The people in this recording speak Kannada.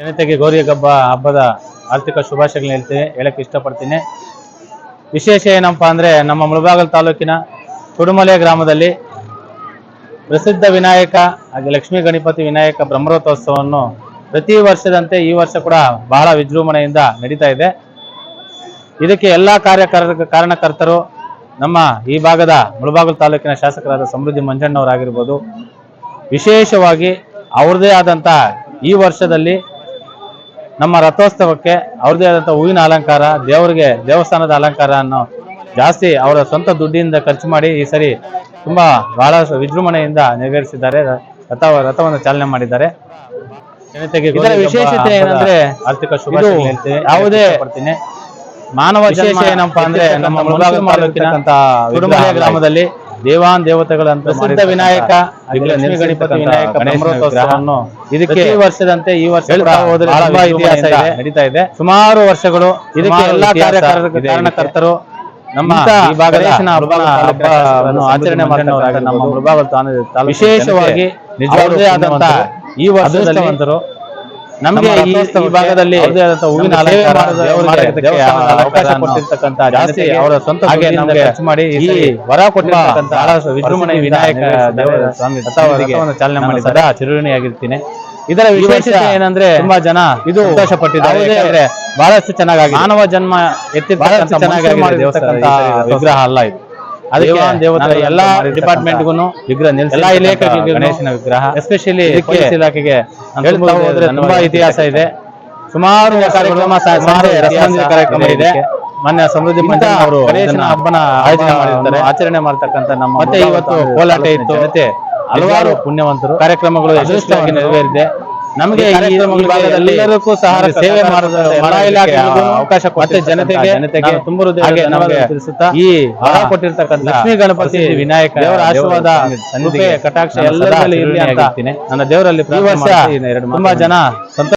ಜನತೆಗೆ ಗೌರಿ ಹಬ್ಬದ ಆರ್ಥಿಕ ಶುಭಾಶಯಗಳನ್ನ ಹೇಳಕ್ಕೆ ಇಷ್ಟಪಡ್ತೀನಿ. ವಿಶೇಷ ಏನಪ್ಪಾ ಅಂದ್ರೆ ನಮ್ಮ ಮುಳಬಾಗಿಲು ತಾಲೂಕಿನ ಕುಡುಮಲೆ ಗ್ರಾಮದಲ್ಲಿ ಪ್ರಸಿದ್ಧ ವಿನಾಯಕ ಹಾಗೆ ಲಕ್ಷ್ಮೀ ಗಣಪತಿ ವಿನಾಯಕ ಬ್ರಹ್ಮರಥೋತ್ಸವವನ್ನು ಪ್ರತಿ ವರ್ಷದಂತೆ ಈ ವರ್ಷ ಕೂಡ ಬಹಳ ವಿಜೃಂಭಣೆಯಿಂದ ನಡೀತಾ ಇದೆ. ಇದಕ್ಕೆ ಎಲ್ಲಾ ಕಾರಣಕರ್ತರು ನಮ್ಮ ಈ ಭಾಗದ ಮುಳಬಾಗಿಲು ತಾಲೂಕಿನ ಶಾಸಕರಾದ ಸಮೃದ್ಧಿ ಮಂಜಣ್ಣವರಾಗಿರ್ಬೋದು. ವಿಶೇಷವಾಗಿ ಅವ್ರದೇ ಆದಂತ ಈ ವರ್ಷದಲ್ಲಿ ನಮ್ಮ ರಥೋತ್ಸವಕ್ಕೆ ಅವ್ರದೇ ಆದಂಥ ಹೂವಿನ ಅಲಂಕಾರ, ದೇವರಿಗೆ ದೇವಸ್ಥಾನದ ಅಲಂಕಾರ ಅನ್ನೋ ಜಾಸ್ತಿ ಅವರ ಸ್ವಂತ ದುಡ್ಡಿಂದ ಖರ್ಚು ಮಾಡಿ ಈ ಸರಿ ತುಂಬಾ ಬಹಳ ವಿಜೃಂಭಣೆಯಿಂದ ನೆರವೇರಿಸಿದ್ದಾರೆ. ರಥವನ್ನು ಚಾಲನೆ ಮಾಡಿದ್ದಾರೆ. ಜನತೆಗೆ ಇದರ ವಿಶೇಷತೆ ಏನಂದ್ರೆ ಆರ್ಥಿಕ ಶುಭಾಶಯಗಳು ಹೇಳ್ತೇವೆ. ಯಾವುದೇ ಪಡ್ತೀನಿ ಮಾನವ ಜನ್ಮ ಏನಪ್ಪಾ ಅಂದ್ರೆ ನಮ್ಮ ಮುಳಬಾಗಿಲು ತಾಲೂಕಿನ ಕುಡುಮಲೆ ಗ್ರಾಮದಲ್ಲಿ ದೇವಾನ್ ದೇವತೆಗಳಂತ ಪ್ರಸಿದ್ಧ ವಿನಾಯಕ ಲಕ್ಷ್ಮೀ ಗಣಪತಿ ವಿನಾಯಕ ಬ್ರಹ್ಮರಥೋತ್ಸವವನ್ನು ಇದಕ್ಕೆ ಈ ವರ್ಷದಂತೆ ಈ ವರ್ಷ ತುಂಬಾ ಇತಿಹಾಸ ನಡೀತಾ ಇದೆ. ಸುಮಾರು ವರ್ಷಗಳು ಇದಕ್ಕೆ ಎಲ್ಲಾ ಕಾರಣಕರ್ತರು ನಮ್ಮ ಈ ಭಾಗದ ಹಬ್ಬವನ್ನು ಆಚರಣೆ ಮಾಡಿದವರಾಗಿ ನಮ್ಮ ಮುಳಬಾಗಿಲು ತಾಲೂಕು ವಿಶೇಷವಾಗಿ ನಿಜವಾಗದೇ ಆದಂತ ಈ ವರ್ಷದಂತರು ನಮಗೆ ಈ ಭಾಗದಲ್ಲಿ ಹೂವಿನ ಅಲಂಕಾರ ಅವಕಾಶ ಕೊಟ್ಟಿರ್ತಕ್ಕಂಥ ಜಾಸ್ತಿ ಅವರ ಸ್ವಂತ ಖರ್ಚು ಮಾಡಿ ಈ ವರ ಕೊಟ್ಟಿರ್ತಕ್ಕಂಥ ವಿಜೃಂಭಣೆ ವಿನಾಯಕ ದೇವರ ಸ್ವಾಮಿ ರಥವನ್ನು ಚಾಲನೆ ಮಾಡಿದ್ದಾರೆ. ಚಿರುಣಿಯಾಗಿರ್ತೀನಿ. ಇದರ ವಿಶೇಷತೆ ಏನಂದ್ರೆ ತುಂಬಾ ಜನ ಇದು ಸಂತೋಷ ಪಟ್ಟಿದ್ದಾರೆ. ಬಹಳಷ್ಟು ಚೆನ್ನಾಗಿ ಮಾನವ ಜನ್ಮ ಎತ್ತಿ ಬಹಳಷ್ಟು ಚೆನ್ನಾಗಿ ವಿಗ್ರಹ ಅಲ್ಲ ಇದು. ಅದಕ್ಕೆ ದೇವತೆ ಎಲ್ಲಾ ಡಿಪಾರ್ಟ್ಮೆಂಟ್ಗೂ ವಿಗ್ರಹ ಎಲ್ಲಾ ಇಲಾಖೆಗೆ ಗಣೇಶನ ವಿಗ್ರಹ ಎಸ್ಪೆಷಲಿ ಪೊಲೀಸ್ ಇಲಾಖೆಗೆ ಹೋದ್ರೆ ತುಂಬಾ ಇತಿಹಾಸ ಇದೆ. ಸುಮಾರು ಕಾರ್ಯಕ್ರಮ ಇದೆ. ಮೊನ್ನೆ ಸಮೃದ್ಧಿ ಮಂಜಣ್ಣ ಅವರು ಗಣೇಶನ ಹಬ್ಬನ ಆಯೋಜನೆ ಮಾಡಿರ್ತಾರೆ. ಆಚರಣೆ ಮಾಡ್ತಕ್ಕಂಥ ನಮ್ಮ ಮತ್ತೆ ಇವತ್ತು ಕೋಲಾಟ ಇತ್ತು. ಮತ್ತೆ ಹಲವಾರು ಪುಣ್ಯವಂತರು ಕಾರ್ಯಕ್ರಮಗಳು ಯಶಸ್ವಿಯಾಗಿ ನೆರವೇರಿದೆ. ನಮಗೆ ಈ ಭಾಗದಲ್ಲಿ ಎಲ್ಲರಿಗೂ ಸಹ ಸೇವೆ ಅವಕಾಶ ಕೊಟ್ಟು ಜನತೆಗೆ ತುಂಬ ತಿಳಿಸುತ್ತಾ ಈ ವರ ಕೊಟ್ಟಿರ್ತಕ್ಕಂಥ ಲಕ್ಷ್ಮೀ ಗಣಪತಿ ವಿನಾಯಕ ದೇವರ ಆಶೀರ್ವಾದ ಕಟಾಕ್ಷ ಎಲ್ಲರಲ್ಲಿ ಇರಲಿ ಅಂತ ನನ್ನ ದೇವರಲ್ಲಿ ಈ ವರ್ಷ ತುಂಬಾ ಜನ ಸಂತೋಷ